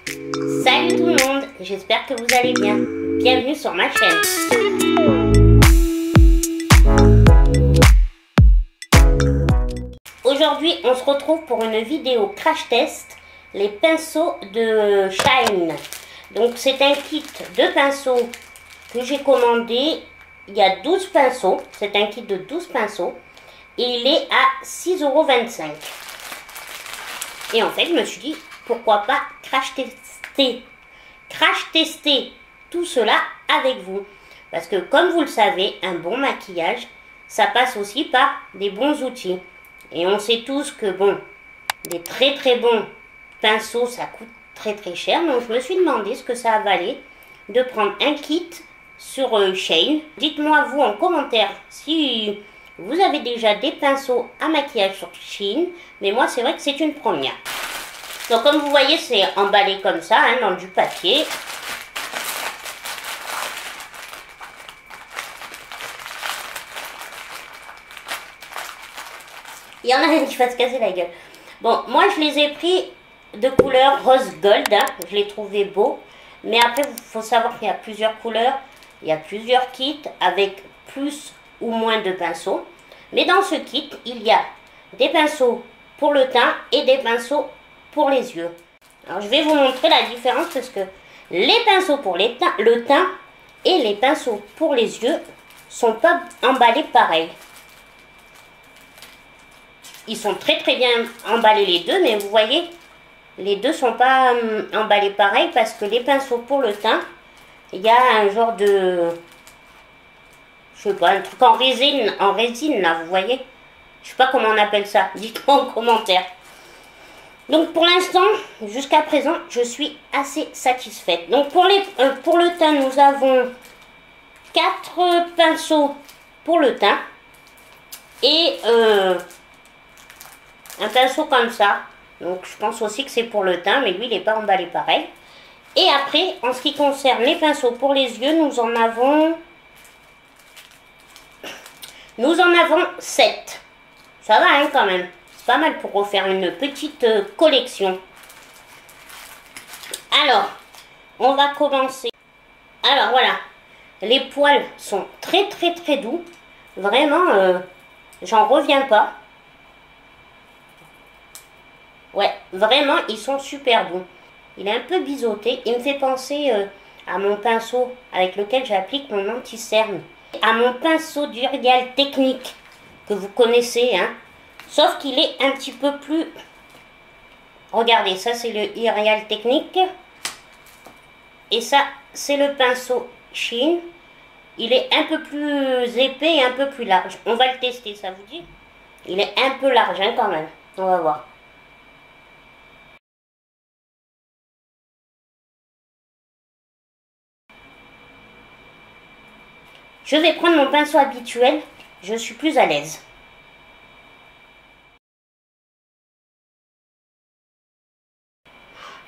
Salut tout le monde, j'espère que vous allez bien. Bienvenue sur ma chaîne. Aujourd'hui, on se retrouve pour une vidéo crash test, les pinceaux de Shine. Donc c'est un kit de pinceaux que j'ai commandé. Il y a 12 pinceaux, c'est un kit de 12 pinceaux. Et il est à 6,25 €. Et en fait, je me suis dit, pourquoi pas crash tester tout cela avec vous. Parce que comme vous le savez, un bon maquillage, ça passe aussi par des bons outils. Et on sait tous que bon, des très bons pinceaux, ça coûte très cher. Donc je me suis demandé ce que ça valait de prendre un kit sur Shine. Dites-moi vous en commentaire si vous avez déjà des pinceaux à maquillage sur Shine. Mais moi c'est vrai que c'est une première. Donc comme vous voyez, c'est emballé comme ça, hein, dans du papier. Il y en a un qui va se casser la gueule. Bon, moi je les ai pris de couleur rose gold, hein. Je les trouvais beaux. Mais après, il faut savoir qu'il y a plusieurs couleurs. Il y a plusieurs kits avec plus ou moins de pinceaux. Mais dans ce kit, il y a des pinceaux pour le teint et des pinceaux pour les yeux. Alors je vais vous montrer la différence parce que les pinceaux pour le teint et les pinceaux pour les yeux sont pas emballés pareil. Ils sont très bien emballés les deux, mais vous voyez, les deux sont pas emballés pareil parce que les pinceaux pour le teint, il y a un genre de, je sais pas, un truc en résine là, vous voyez. Je sais pas comment on appelle ça, dites-moi en commentaire. Donc pour l'instant, jusqu'à présent, je suis assez satisfaite. Donc pour le teint, nous avons 4 pinceaux pour le teint et un pinceau comme ça. Donc je pense aussi que c'est pour le teint, mais lui il n'est pas emballé pareil. Et après, en ce qui concerne les pinceaux pour les yeux, nous en avons 7. Ça va hein, quand même. C'est pas mal pour refaire une petite collection. Alors, on va commencer. Alors voilà, les poils sont très doux. Vraiment, j'en reviens pas. Ouais, vraiment, ils sont super doux. Il est un peu biseauté. Il me fait penser à mon pinceau avec lequel j'applique mon anti-cerne. À mon pinceau d'Irial Technique que vous connaissez, hein. Sauf qu'il est un petit peu plus... Regardez, ça c'est le Irial Technique. Et ça, c'est le pinceau Shine. Il est un peu plus épais et un peu plus large. On va le tester, ça vous dit? Il est un peu large, hein, quand même. On va voir. Je vais prendre mon pinceau habituel. Je suis plus à l'aise.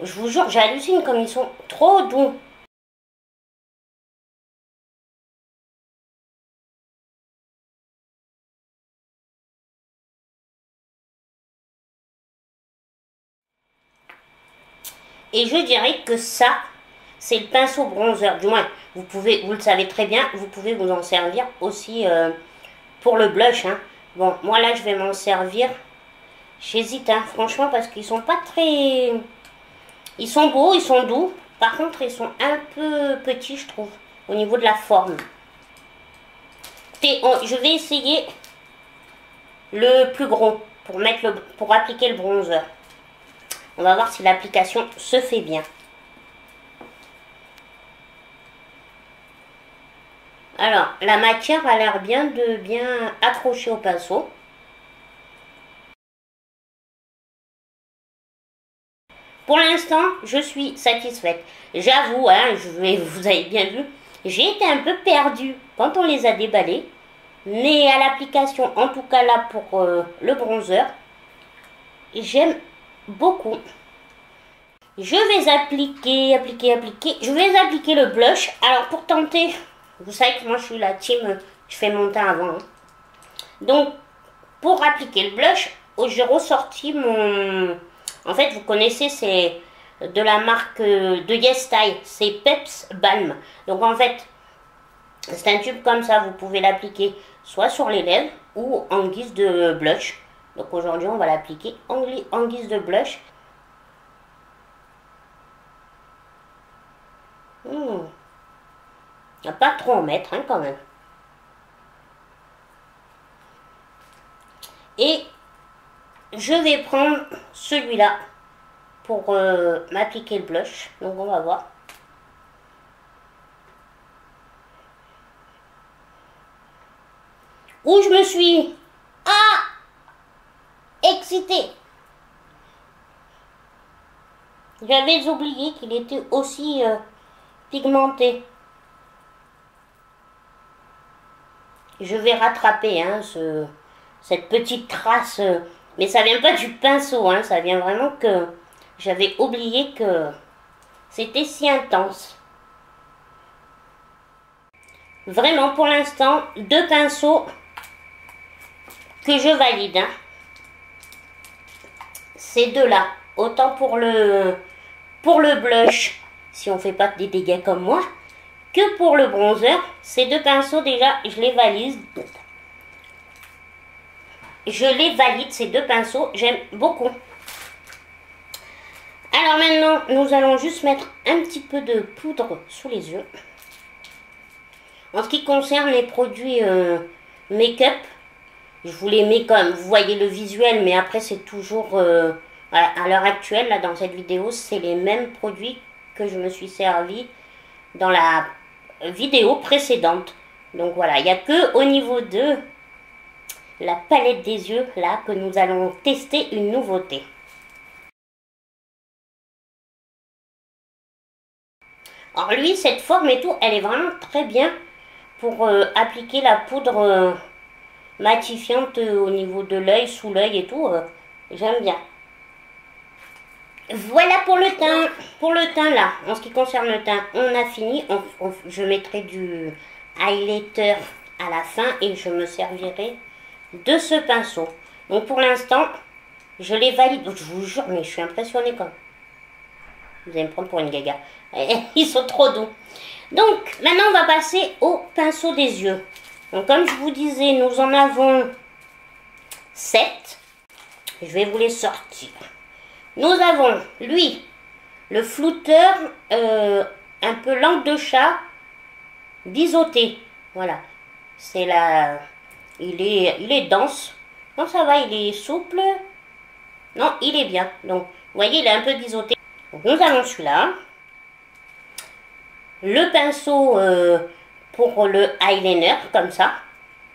Je vous jure, j'hallucine comme ils sont trop doux. Et je dirais que ça, c'est le pinceau bronzer. Du moins, vous le savez très bien, vous pouvez vous en servir aussi pour le blush. Hein. Bon, moi là, je vais m'en servir. J'hésite, hein, franchement, parce qu'ils sont pas très... Ils sont beaux, ils sont doux. Par contre, ils sont un peu petits, je trouve, au niveau de la forme. Je vais essayer le plus gros pour appliquer le bronzer. On va voir si l'application se fait bien. Alors, la matière a l'air bien accrocher au pinceau. Pour l'instant, je suis satisfaite. J'avoue, hein, vous avez bien vu, j'ai été un peu perdue quand on les a déballés. Mais à l'application, en tout cas là pour le bronzer, j'aime beaucoup. Je vais appliquer. Je vais appliquer le blush. Alors pour tenter, vous savez que moi je suis la team, je fais mon teint avant. Hein. Donc pour appliquer le blush, j'ai ressorti mon... En fait, vous connaissez, c'est de la marque de YesStyle, c'est Peps Balm. Donc en fait, c'est un tube comme ça, vous pouvez l'appliquer soit sur les lèvres ou en guise de blush. Donc aujourd'hui, on va l'appliquer en guise de blush. Pas trop en mettre hein, quand même. Et je vais prendre celui-là pour m'appliquer le blush. Donc on va voir. Où je me suis excitée. J'avais oublié qu'il était aussi pigmenté. Je vais rattraper hein, cette petite trace. Mais ça vient pas du pinceau. Hein, ça vient vraiment que j'avais oublié que c'était si intense. Vraiment pour l'instant, 2 pinceaux que je valide. Hein. Ces deux-là. Autant pour le blush, si on fait pas des dégâts comme moi, que pour le bronzer. Ces 2 pinceaux déjà, je les valide. Je les valide, ces 2 pinceaux. J'aime beaucoup. Alors maintenant, nous allons juste mettre un petit peu de poudre sous les yeux. En ce qui concerne les produits make-up, je vous les mets comme vous voyez le visuel, mais après c'est toujours à l'heure actuelle, là dans cette vidéo, c'est les mêmes produits que je me suis servi dans la vidéo précédente. Donc voilà, il n'y a que au niveau de la palette des yeux là que nous allons tester une nouveauté. Alors lui, cette forme et tout, elle est vraiment très bien pour appliquer la poudre matifiante au niveau de l'œil, sous l'œil et tout. J'aime bien. Voilà pour le teint. Pour le teint là, en ce qui concerne le teint, on a fini. Je mettrai du highlighter à la fin et je me servirai de ce pinceau. Donc pour l'instant, je les valide. Je vous jure, mais je suis impressionnée quand même. Vous allez me prendre pour une gaga. Ils sont trop doux. Donc maintenant, on va passer au pinceau des yeux. Donc comme je vous disais, nous en avons 7. Je vais vous les sortir. Nous avons, lui, le flouteur, un peu langue de chat, biseauté. Voilà. C'est la... Il est dense. Non, ça va, il est souple. Non, il est bien. Donc, vous voyez, il est un peu biseauté. Donc, nous avons celui-là. Le pinceau pour le eyeliner, comme ça.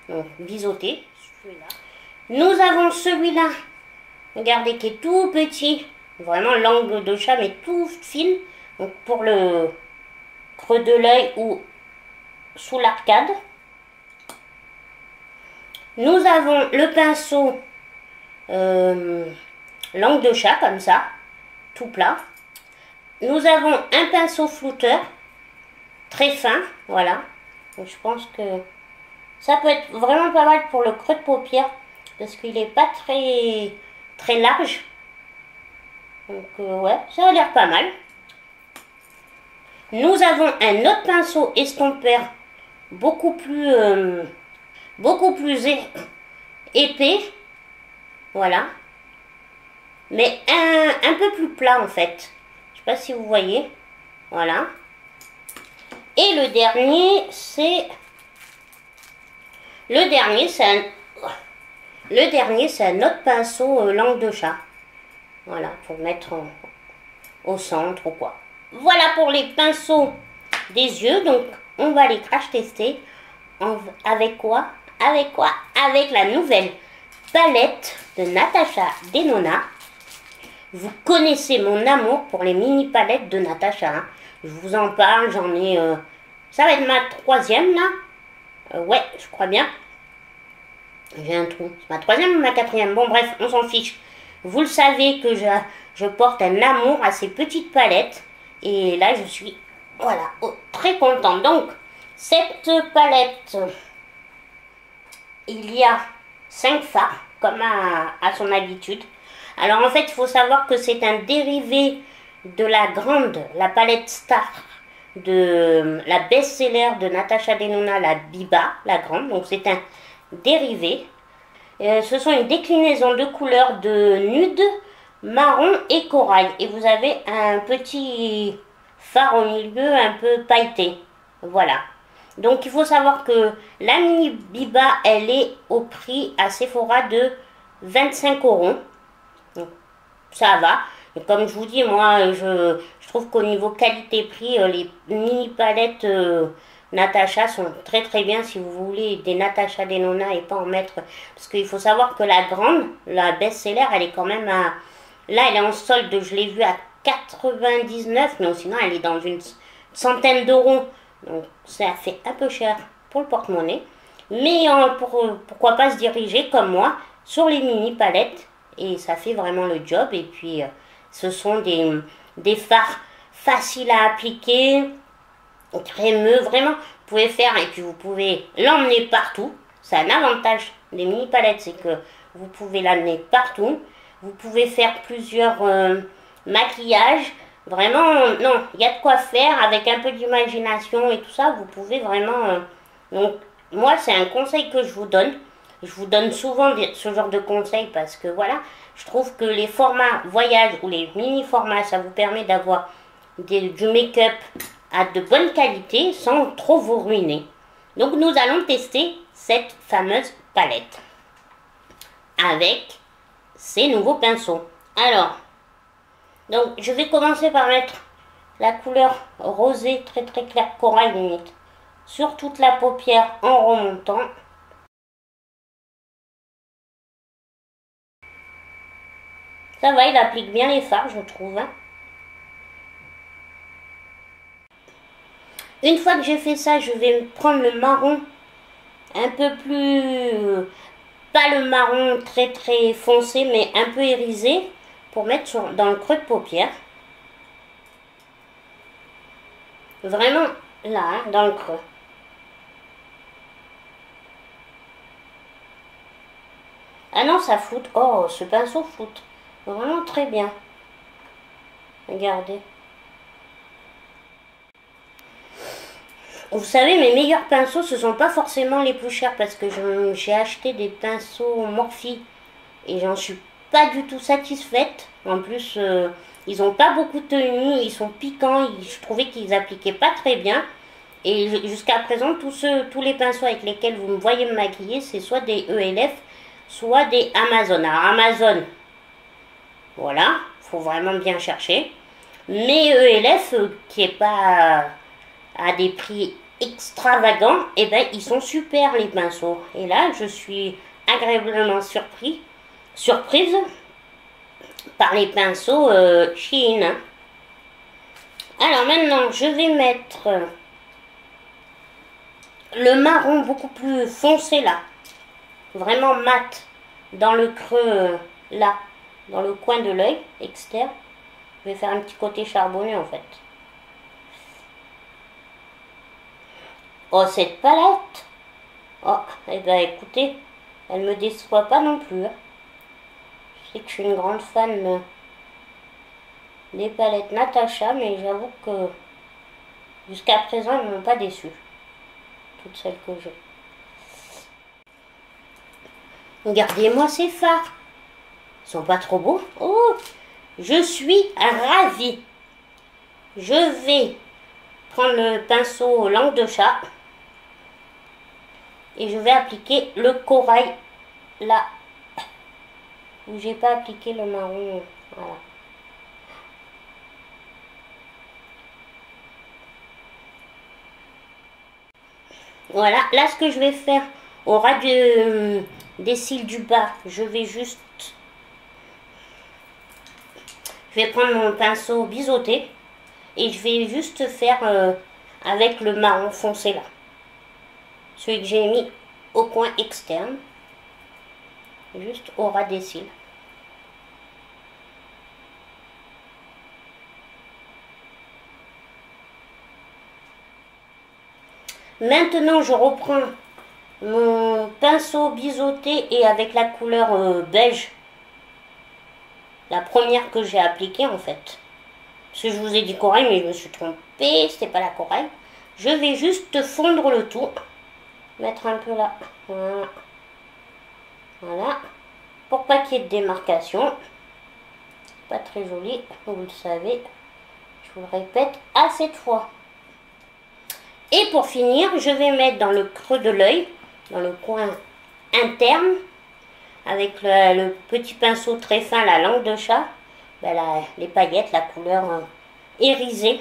Donc, biseauté. Nous avons celui-là. Regardez, qui est tout petit. Vraiment langue de chat, mais tout fine. Donc, pour le creux de l'œil ou sous l'arcade. Nous avons le pinceau langue de chat, comme ça. Tout plat. Nous avons un pinceau flouteur. Très fin, voilà. Donc, je pense que ça peut être vraiment pas mal pour le creux de paupière. Parce qu'il n'est pas très large. Donc ouais, ça a l'air pas mal. Nous avons un autre pinceau estompeur beaucoup plus épais. Voilà. Mais un peu plus plat en fait. Je sais pas si vous voyez. Voilà. Et le dernier, c'est... Le dernier, c'est un autre pinceau langue de chat. Voilà, pour mettre au centre ou quoi. Voilà pour les pinceaux des yeux. Donc, on va les crash tester. Avec quoi? Avec la nouvelle palette de Natasha Denona. Vous connaissez mon amour pour les mini palettes de Natasha. Hein. Je vous en parle, j'en ai... ça va être ma 3e là. Ouais, je crois bien. J'ai un trou. C'est ma 3e ou ma 4e? Bon bref, on s'en fiche. Vous le savez que je porte un amour à ces petites palettes. Et là, je suis voilà, très contente. Donc, cette palette, il y a 5 fards, comme à son habitude. Alors, en fait, il faut savoir que c'est un dérivé de la grande, la palette Star de la best-seller de Natasha Denona, la Biba, la grande. Donc c'est un dérivé. Ce sont une déclinaison de couleurs de nude, marron et corail. Et vous avez un petit phare au milieu un peu pailleté. Voilà. Donc il faut savoir que la mini Biba, elle est au prix à Sephora de 25 €. Donc, ça va. Et comme je vous dis, moi, je trouve qu'au niveau qualité-prix, les mini palettes Natasha sont très très bien si vous voulez des Natasha Denona et pas en mettre. Parce qu'il faut savoir que la grande, la best-seller, elle est quand même à... Là, elle est en solde, je l'ai vue à 99, mais sinon, elle est dans une centaine d'euros. Donc, ça fait un peu cher pour le porte-monnaie. Mais pourquoi pas se diriger, comme moi, sur les mini palettes. Et ça fait vraiment le job. Et puis, ce sont des fards faciles à appliquer, crémeux, vraiment. Vous pouvez faire et puis vous pouvez l'emmener partout. C'est un avantage des mini palettes, c'est que vous pouvez l'amener partout. Vous pouvez faire plusieurs maquillages. Vraiment, non, il y a de quoi faire avec un peu d'imagination et tout ça. Vous pouvez vraiment... donc, moi, c'est un conseil que je vous donne. Je vous donne souvent ce genre de conseils parce que voilà, je trouve que les formats voyage ou les mini formats, ça vous permet d'avoir du make-up à de bonne qualité sans trop vous ruiner. Donc nous allons tester cette fameuse palette avec ces nouveaux pinceaux. Alors, donc je vais commencer par mettre la couleur rosée très très claire, corail limite, sur toute la paupière en remontant. Ça va, il applique bien les fards, je trouve. Une fois que j'ai fait ça, je vais prendre le marron un peu plus... pas le marron très très foncé, mais un peu irisé, pour mettre dans le creux de paupière. Vraiment là, hein, dans le creux. Ah non, ça floute. Oh, ce pinceau floute. Vraiment très bien. Regardez. Vous savez, mes meilleurs pinceaux, ce ne sont pas forcément les plus chers parce que j'ai acheté des pinceaux Morphe et j'en suis pas du tout satisfaite. En plus, ils n'ont pas beaucoup de tenue, ils sont piquants, je trouvais qu'ils appliquaient pas très bien. Et jusqu'à présent, tous les pinceaux avec lesquels vous me voyez me maquiller, c'est soit des ELF, soit des Amazon. Alors Amazon, voilà, faut vraiment bien chercher. Mais ELF, qui est pas à des prix extravagants, et ben ils sont super les pinceaux. Et là, je suis agréablement surprise par les pinceaux Shein. Alors maintenant, je vais mettre le marron beaucoup plus foncé là, vraiment mat, dans le creux là, dans le coin de l'œil externe. Je vais faire un petit côté charbonné en fait. Oh, cette palette! Oh, eh ben écoutez, elle me déçoit pas non plus. Je sais que je suis une grande fan des palettes Natasha, mais j'avoue que jusqu'à présent, elles ne m'ont pas déçu. Toutes celles que j'ai. Regardez-moi ces fards. Ils sont pas trop beaux? Oh, je suis ravie. Je vais prendre le pinceau langue de chat. Et je vais appliquer le corail là où j'ai pas appliqué le marron. Voilà. Voilà, là ce que je vais faire au ras des cils du bas, je vais prendre mon pinceau biseauté et je vais juste faire avec le marron foncé là. Celui que j'ai mis au coin externe, juste au ras des cils. Maintenant, je reprends mon pinceau biseauté et avec la couleur beige, la première que j'ai appliquée en fait. Parce que je vous ai dit corail, mais je me suis trompée, c'était pas la corail. Je vais juste fondre le tout. Mettre un peu là. Voilà. Voilà. Pour pas qu'il y ait de démarcation. Pas très joli, vous le savez. Je vous le répète à cette fois. Et pour finir, je vais mettre dans le creux de l'œil, dans le coin interne, avec le petit pinceau très fin, la langue de chat, ben les paillettes, la couleur irisée.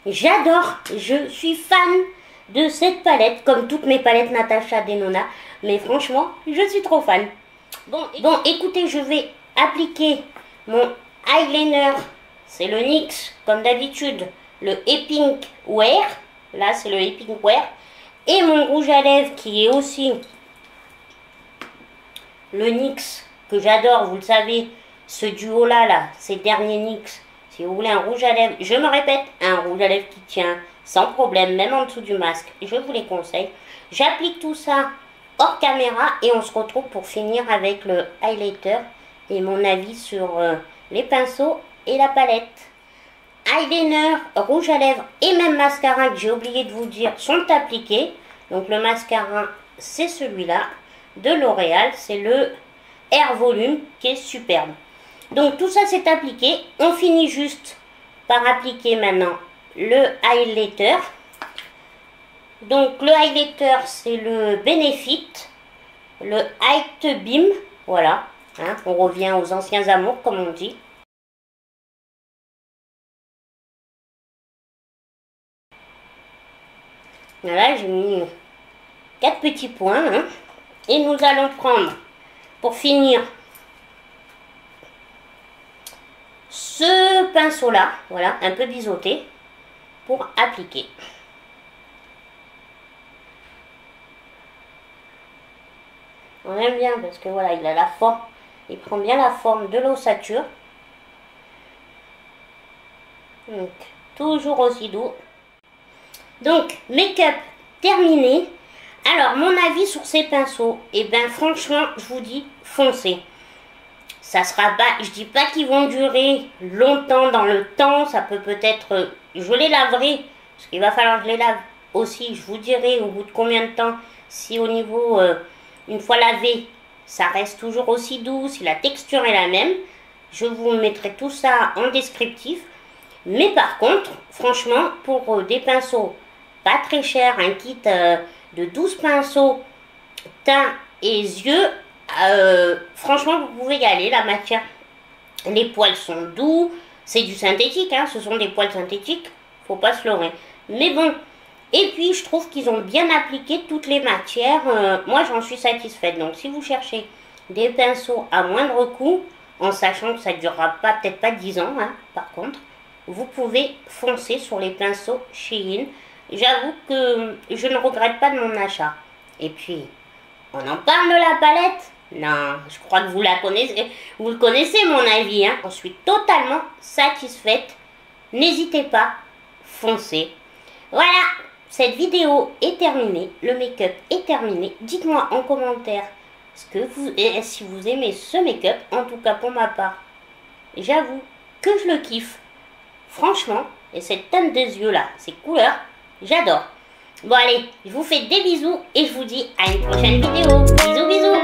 J'adore, je suis fan de cette palette, comme toutes mes palettes Natasha Denona, mais franchement, je suis trop fan. Bon, écoutez, je vais appliquer mon eyeliner, c'est le NYX, comme d'habitude, le Epic Wear, là c'est le Epic Wear, et mon rouge à lèvres qui est aussi le NYX, que j'adore, vous le savez, ce duo là, ces derniers NYX. Si vous voulez un rouge à lèvres, je me répète, un rouge à lèvres qui tient sans problème, même en dessous du masque, je vous les conseille. J'applique tout ça hors caméra et on se retrouve pour finir avec le highlighter et mon avis sur les pinceaux et la palette. Eyeliner, rouge à lèvres et même mascara que j'ai oublié de vous dire sont appliqués. Donc le mascara, c'est celui-là de L'Oréal, c'est le Air Volume qui est superbe. Donc tout ça c'est appliqué, on finit juste par appliquer maintenant le highlighter. Donc le highlighter c'est le Benefit, le Height Beam, voilà, hein, on revient aux anciens amours comme on dit. Voilà, j'ai mis 4 petits points, hein, et nous allons prendre pour finir ce pinceau là, voilà, un peu biseauté, pour appliquer. On aime bien parce que voilà, il a la forme, il prend bien la forme de l'ossature. Donc, toujours aussi doux. Donc, make-up terminé. Alors, mon avis sur ces pinceaux, et bien franchement, je vous dis, foncez. Ça sera pas, je dis pas qu'ils vont durer longtemps dans le temps, ça peut-être, je les laverai, parce qu'il va falloir que je les lave aussi, je vous dirai au bout de combien de temps, si au niveau, une fois lavé, ça reste toujours aussi doux, si la texture est la même, je vous mettrai tout ça en descriptif, mais par contre, franchement, pour des pinceaux pas très chers, un kit de 12 pinceaux, teint et yeux, franchement vous pouvez y aller, la matière, les poils sont doux, c'est du synthétique, hein, ce sont des poils synthétiques, faut pas se leurrer, mais bon, et puis je trouve qu'ils ont bien appliqué toutes les matières, moi j'en suis satisfaite. Donc si vous cherchez des pinceaux à moindre coût, en sachant que ça ne durera pas, peut-être pas 10 ans, hein, par contre, vous pouvez foncer sur les pinceaux Shein. J'avoue que je ne regrette pas de mon achat. Et puis, on en parle de la palette? Non, je crois que vous la connaissez, vous le connaissez mon avis, hein. Je suis totalement satisfaite. N'hésitez pas, foncez. Voilà, cette vidéo est terminée, le make-up est terminé. Dites-moi en commentaire si vous aimez ce make-up, en tout cas pour ma part. J'avoue que je le kiffe, franchement, et cette teinte des yeux là, ces couleurs, j'adore. Bon allez, je vous fais des bisous et je vous dis à une prochaine vidéo. Bisous bisous.